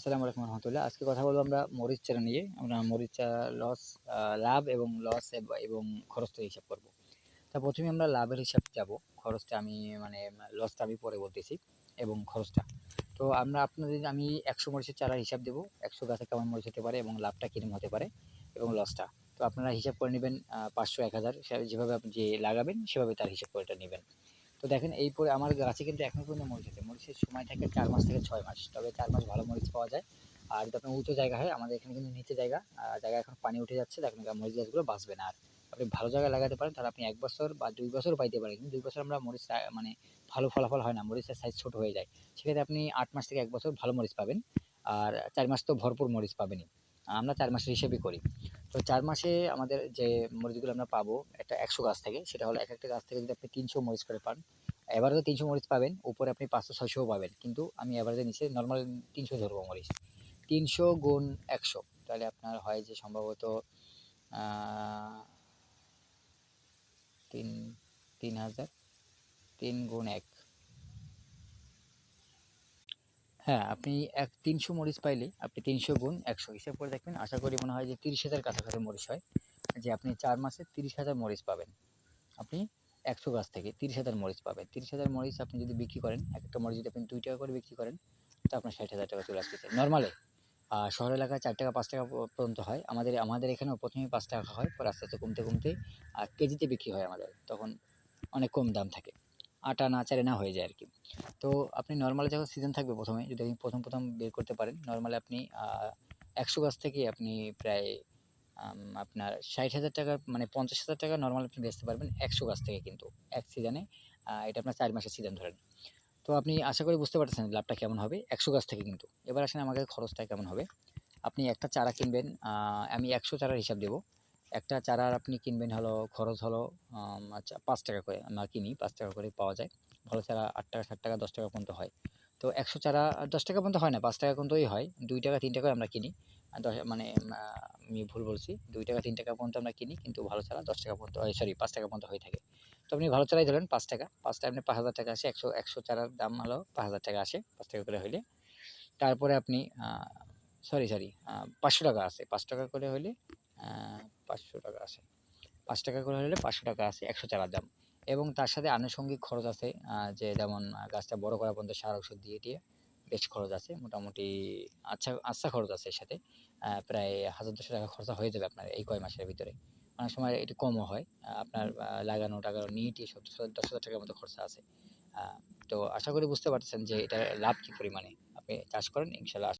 আসসালামু আলাইকুম রহমতুল্লাহ। আজকে কথা বলবো আমরা মরিচ চারা নিয়ে। আমরা মরিচ চারা লাভ এবং লস এবং খরচটা হিসাব করব। তা ১ম এ আমরা লাভের হিসাব যাব। খরচটা আমি মানে লসটা আমি পরে বলতেছি এবং খরচটা। তো আমি ১০০ মরিচের চারার হিসাব দেব। ১০০ গাছে কেমন মরিচ হতে পারে এবং লাভটা কিরকম হতে পারে এবং লসটা। তো আপনারা হিসাব করে নিবেন ৫০০, ১০০০ যেভাবে আপনি লাগাবেন সেভাবে তার হিসাব করে এটা নিবেন। তো দেখেন এই পরে আমার গাছে কিন্তু এখনো পর্যন্ত মরিচ আছে। মরিচের সময় থাকে ৪ মাস থেকে ৬ মাস। তবে ৪ মাস ভালো মরিচ পাওয়া যায়। আর যদি আপনার উঁচু জায়গা হয়, আমাদের এখানে কিন্তু নিচে জায়গা, জায়গায় এখন পানি উঠে যাচ্ছে। দেখেন মরিচ গাছগুলো বাঁচবে না আর। আপনি ভালো জায়গায় লাগাতে পারেন তাহলে আপনি ১ বছর বা ২ বছরও পাইতে পারেন। কিন্তু ২ বছর আমরা মরিচ মানে ভালো ফলাফল হয় না। মরিচের সাইজ ছোট হয়ে যায়। সেক্ষেত্রে আপনি ৮ মাস থেকে ১ বছর ভালো মরিচ পাবেন। আর ৪ মাস তো ভরপুর মরিচ পাবেনই। আমরা ৪ মাসের হিসেবেই করি। তো ৪ মাসে আমাদের যে মরিচগুলো আমরা পাবো একটা ১০০ গাছ থেকে, সেটা হলো একেকটা গাছ থেকে যদি আপনি ৩০০ মরিচ করে পান, এভারেজে ৩০০ মরিচ পাবেন, উপরে আপনি ৫০০-৬০০ পাবেন। কিন্তু আমি এভারেজে নিচে নরমাল ৩০০ ধরবো মরিচ। ৩০০ গুণ ১০০ তাহলে আপনার হয় যে সম্ভবত আ ৩ ৩,০০০ ৩ গুণ ১। হ্যাঁ, আপনি ৩০০ মরিচ পাইলে আপনি ৩০০ গুণ ১০০ হিসাব করে দেখবেন। আশা করি মনে হয় যে ৩০,০০০ কাছাকাছি মরিচ হয়। যে আপনি ৪ মাসে ৩০,০০০ মরিচ পাবেন। আপনি ১০০ গাছ থেকে ৩০,০০০ মরিচ পাবেন। ৩০,০০০ মরিচ আপনি যদি বিক্রি করেন, একেকটা মরিচ যদি আপনি ৳২ করে বিক্রি করেন, তো আপনার ৳৬০,০০০ চলে আসতেছে। নরমালে শহর এলাকায় ৳৪, ৳৫ পর্যন্ত হয়। আমাদের এখানেও ১ম এ ৳৫ হয়। পরে আস্তে, আস্তে কমতে কেজিতে বিক্রি হয় আমাদের। তখন অনেক কম দাম থাকে। ৮ আনা ৪ আনা হয়ে যায় আরকি। তো আপনি নরমালি যখন সিজন থাকবে ১ম এ যদি আপনি ১ম বের করতে পারেন, নরমালি আপনি ১০০ গাছ থেকে আপনি প্রায় আপনার ৳৬০,০০০ মানে ৳৫০,০০০ নরমাল আপনি বেচতে পারবেন ১০০ গাছ থেকে কিন্তু। এক সিজনে এটা আপনার ৪ মাসের সিজন ধরেন। তো আপনি আশা করি বুঝতে পারতেছেন লাভটা কেমন হবে ১০০ গাছ থেকে কিন্তু। এবার আসেন আমাদের খরচটা কেমন হবে। আপনি একটা চারা কিনবেন, আমি ১০০ চারার হিসাব দেব। একটা চারার আপনি কিনবেন হলো খরচ হলো আচ্ছা ৳৫ করে আমরা কিনি, ৳৫ করে পাওয়া যায়। ভালো চারা ৳৮, ৳৭, ৳১০ পর্যন্ত হয়। তো ১০০ চারা ৳১০ পর্যন্ত হয় না, ৳৫ পর্যন্তই হয়। ৳২, ৳৩ আমরা কিনি। মানে আ আমি ভুল বলছি। ৳২, ৳৩ পর্যন্ত আমরা কিনি। কিন্তু ভালো চারা ৳১০ পর্যন্ত সরি ৳৫ পর্যন্ত হয়ে থাকে। তো আপনি ভালো চারাই ধরেন ৳৫, ৫ টায় আপনি ৳৫,০০০ আসে। ১০০ চারার দাম হলো ৳৫,০০০ আসে ৳৫ করে হইলে। তারপরে আপনি সরি ৳৫০০ আছে। ৳৫ করে হইলে আ ৳৫০০ আসে। ৳৫ করে হলে ৳৫০০ আছে ১০০ চারার দাম। এবং তার সাথে আনুষঙ্গিক খরচ আছে, যে যেমন গাছটা বড় করা পর্যন্ত সার ওষুধ দিয়ে বেশ খরচ আছে। মোটামুটি আচ্ছা খরচ আছে এর সাথে। প্রায় ৳১,০০০-১,২০০ খরচা হয়ে যাবে আপনার এই কয় মাসের ভিতরে। অনেক সময় একটু কমও হয়। আপনার লাগানো-টাগানো নিয়ে-টিয়ে সব ৳১০,০০০ মতো খরচা আছে। আ তো আশা করি বুঝতে পারতেছেন যে এটার লাভ কি পরিমাণে। আপনি চাষ করেন ইনশাআল্লাহ